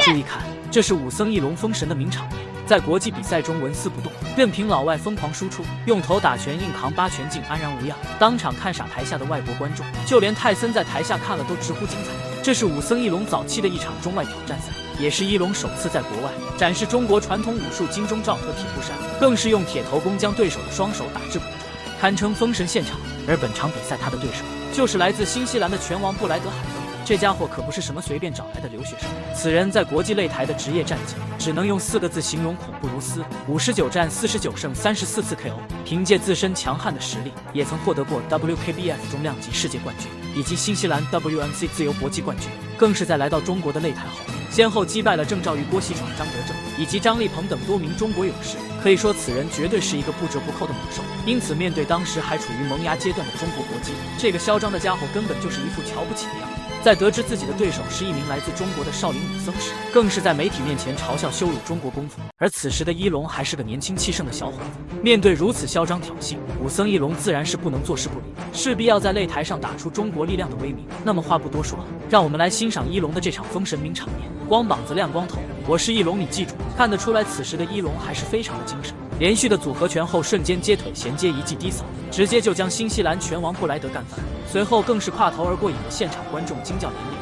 注意看，这是武僧义龙封神的名场面，在国际比赛中纹丝不动，任凭老外疯狂输出，用头打拳硬扛8拳竟安然无恙，当场看傻台下的外国观众，就连泰森在台下看了都直呼精彩。这是武僧义龙早期的一场中外挑战赛，也是义龙首次在国外展示中国传统武术金钟罩和铁布衫，更是用铁头功将对手的双手打至骨折，堪称封神现场。而本场比赛他的对手就是来自新西兰的拳王布莱德海登，这家伙可不是什么随便找来的留学生，此人在国际擂台的职业战绩只能用4个字形容：恐怖如斯。59战49胜，34次 KO， 凭借自身强悍的实力，也曾获得过 WKBF 重量级世界冠军以及新西兰 WMC 自由搏击冠军，更是在来到中国的擂台后，先后击败了郑兆宇、郭喜闯、张德正以及张立鹏等多名中国勇士，可以说此人绝对是一个不折不扣的猛兽。因此，面对当时还处于萌芽阶段的中国搏击，这个嚣张的家伙根本就是一副瞧不起的样子。在得知自己的对手是一名来自中国的少林武僧时，更是在媒体面前嘲笑羞辱中国功夫。而此时的一龙还是个年轻气盛的小伙子，面对如此嚣张挑衅，武僧一龙自然是不能坐视不理，势必要在擂台上打出中国力量的威名。那么话不多说，让我们来欣赏一龙的这场封神名场面。光膀子亮光头，我是一龙，你记住。看得出来，此时的一龙还是非常的精神。连续的组合拳后，瞬间接腿衔接一记低扫，直接就将新西兰拳王布莱德干翻，随后更是跨头而过，引得现场观众惊叫连连。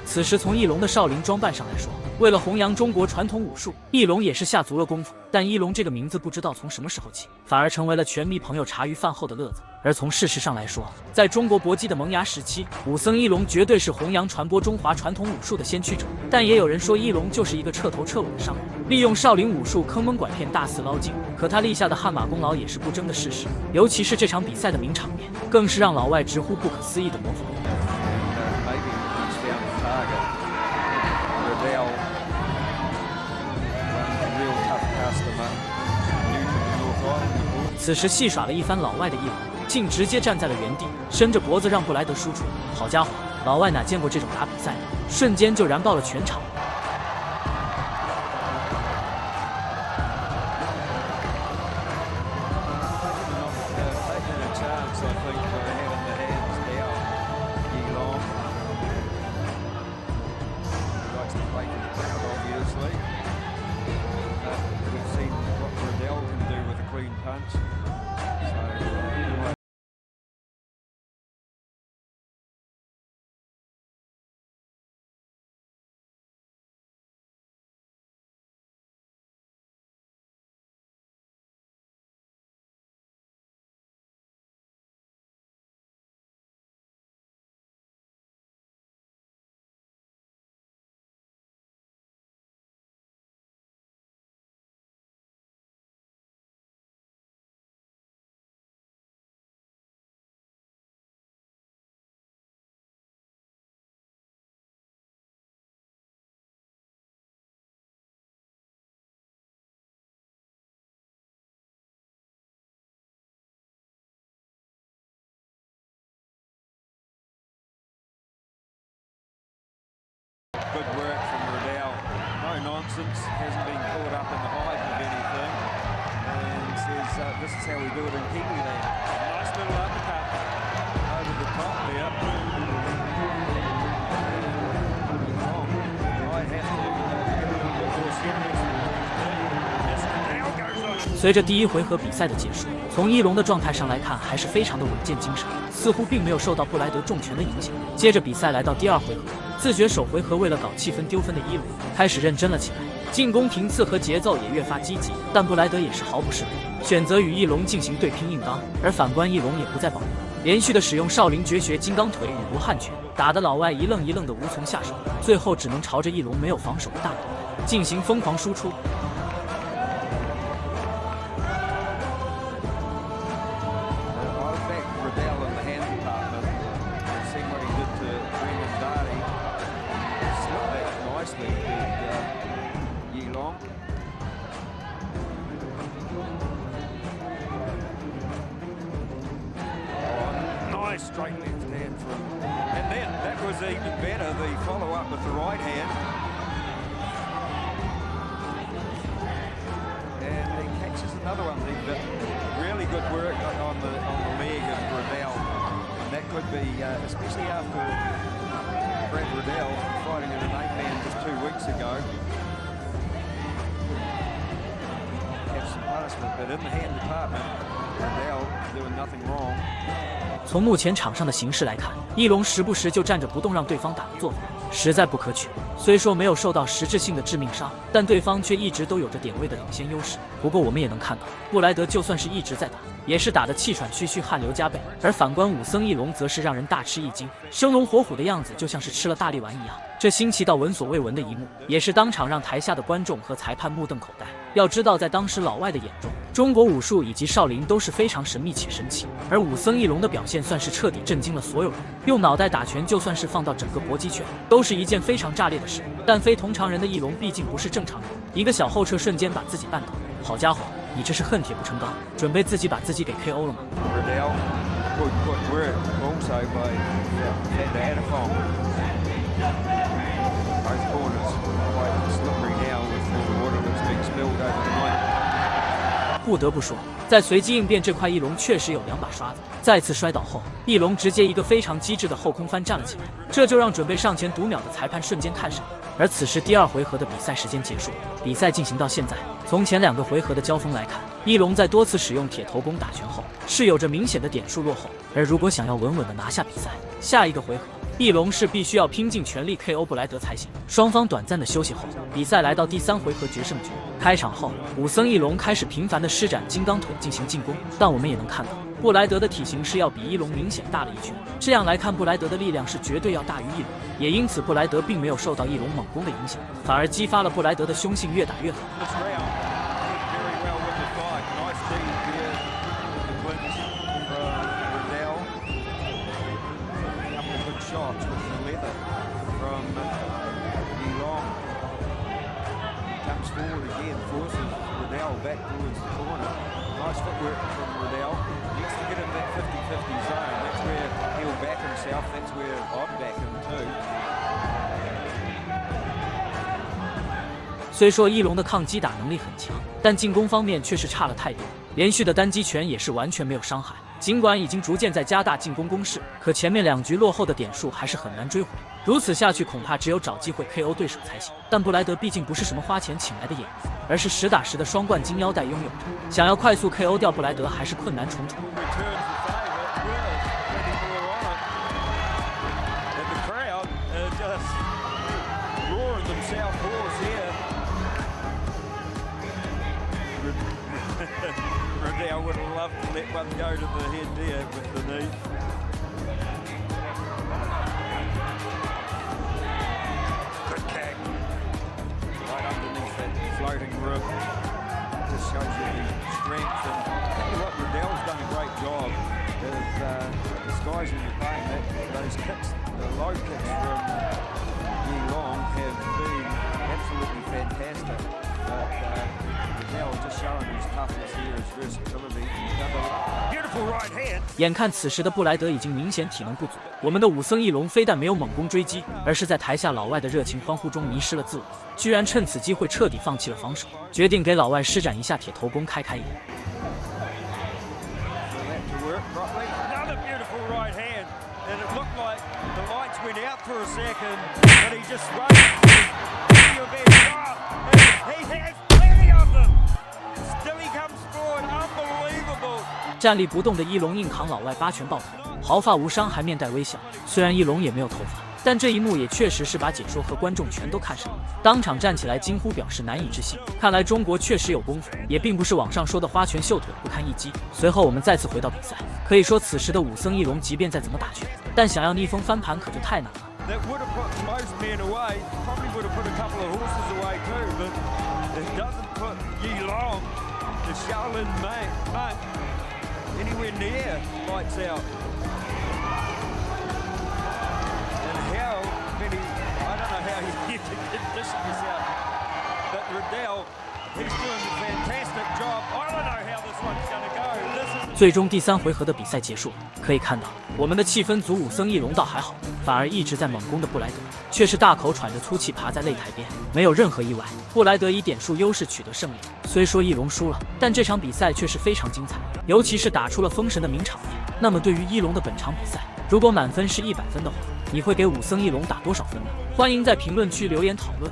此时从翼龙的少林装扮上来说，为了弘扬中国传统武术，翼龙也是下足了功夫。但翼龙这个名字不知道从什么时候起，反而成为了拳迷朋友茶余饭后的乐子。而从事实上来说，在中国搏击的萌芽时期，武僧翼龙绝对是弘扬传播中华传统武术的先驱者。但也有人说翼龙就是一个彻头彻尾的商人，利用少林武术坑蒙拐骗大肆捞金。可他立下的汗马功劳也是不争的事实，尤其是这场比赛的名场面，更是让老外直呼不可思议的模仿。此时戏耍了一番老外的翼龙，竟直接站在了原地，伸着脖子让布莱德输出。好家伙，老外哪见过这种打比赛呢？瞬间就燃爆了全场。Good work from Riddell. No nonsense, hasn't been caught up in the hype of anything. And says, this is how we do it in Kiwiland. Nice little uppercut over the top there. Might have to give 随着第一回合比赛的结束，从一龙的状态上来看，还是非常的稳健精神，似乎并没有受到布莱德重拳的影响。接着比赛来到第二回合，自觉首回合为了搞气氛丢分的一龙开始认真了起来，进攻频次和节奏也越发积极。但布莱德也是毫不示弱，选择与一龙进行对拼硬刚，而反观一龙也不再保留，连续的使用少林绝学金刚腿与罗汉拳，打得老外一愣一愣的无从下手，最后只能朝着一龙没有防守的大脑袋进行疯狂输出。straight left hand from, and then that was even better. The follow up with the right hand, and he catches another one. But really good work on the leg of Riddell, and that could be especially after Brad Riddell fighting in an 8-man just 2 weeks ago. Have some punishment, but in the hand department, Riddell doing nothing wrong. 从目前场上的形势来看，翼龙时不时就站着不动让对方打的做法，实在不可取。虽说没有受到实质性的致命伤，但对方却一直都有着点位的领先优势。不过我们也能看到，布莱德就算是一直在打，也是打得气喘吁吁、汗流浃背。而反观武僧义龙，则是让人大吃一惊，生龙活虎的样子，就像是吃了大力丸一样。这新奇到闻所未闻的一幕，也是当场让台下的观众和裁判目瞪口呆。要知道，在当时老外的眼中，中国武术以及少林都是非常神秘且神奇，而武僧义龙的表现算是彻底震惊了所有人。用脑袋打拳，就算是放到整个搏击拳，都是一件非常炸裂的事。但非同常人的义龙毕竟不是正常人，一个小后撤瞬间把自己绊倒。好家伙，你这是恨铁不成钢，准备自己把自己给 KO 了吗？ Riddell, good work also by Adafong. Both corners quite slippery now with all the water that's being spilled overnight. 不得不说，在随机应变这块，翼龙确实有2把刷子。再次摔倒后，翼龙直接一个非常机智的后空翻站了起来，这就让准备上前读秒的裁判瞬间看傻。而此时第2回合的比赛时间结束，比赛进行到现在，从前2个回合的交锋来看，翼龙在多次使用铁头功打拳后，是有着明显的点数落后。而如果想要稳稳的拿下比赛，下一个回合，翼龙是必须要拼尽全力 KO 布莱德才行。双方短暂的休息后，比赛来到第3回合决胜局。开场后，武僧翼龙开始频繁的施展金刚腿进行进攻，但我们也能看到，布莱德的体型是要比翼龙明显大了一圈。这样来看，布莱德的力量是绝对要大于翼龙，也因此布莱德并没有受到翼龙猛攻的影响，反而激发了布莱德的凶性，越打越狠。Forward again, forces Riddell back towards the corner. Nice footwork from Riddell. He needs to get in that 50-50 zone. That's where he'll back himself. That's where I'd back him too. 虽说翼龙的抗击打能力很强，但进攻方面却是差了太多，连续的单击拳也是完全没有伤害。尽管已经逐渐在加大进攻攻势，可前面2局落后的点数还是很难追回。如此下去，恐怕只有找机会 KO 对手才行。但布莱德毕竟不是什么花钱请来的演员，而是实打实的双冠金腰带拥有者，想要快速 KO 掉布莱德还是困难重重。Riddell would have loved to let one go to the head there with the knee. Good kick. Right underneath that floating rib. Just shows you the strength. And I tell you what, Riddell's done a great job of disguising the pain. Those kicks, the low kicks from Yi Long have been absolutely fantastic. But Riddell just showing his toughness here, his versatility. Beautiful right hand. 眼看此时的布莱德已经明显体能不足，我们的武僧翼龙非但没有猛攻追击，而是在台下老外的热情欢呼中迷失了自我，居然趁此机会彻底放弃了防守，决定给老外施展一下铁头功开眼。Another beautiful right hand, and it looked like the lights went out for a second, but he just waited. He has plenty of them. Still he comes forward, unbelievable. 站立不动的翼龙硬扛老外8拳爆头，毫发无伤，还面带微笑。虽然翼龙也没有头发，但这一幕也确实是把解说和观众全都看傻了，当场站起来惊呼，表示难以置信。看来中国确实有功夫，也并不是网上说的花拳绣腿不堪一击。随后我们再次回到比赛，可以说此时的武僧翼龙即便再怎么打拳，但想要逆风翻盘可就太难了。That would have put most men away, probably would have put a couple of horses away too, but it doesn't put Yi Long, the Shaolin monk, anywhere near lights out. And how many, I don't know how you condition this out, but Riddell, he's doing a fantastic job. I don't know how this one's going to go. 最终第3回合的比赛结束，可以看到我们的气氛组武僧义龙倒还好，反而一直在猛攻的布莱德却是大口喘着粗气爬在擂台边，没有任何意外，布莱德以点数优势取得胜利。虽说义龙输了，但这场比赛却是非常精彩，尤其是打出了封神的名场面。那么对于一龙的本场比赛，如果满分是100分的话，你会给武僧义龙打多少分呢？欢迎在评论区留言讨论。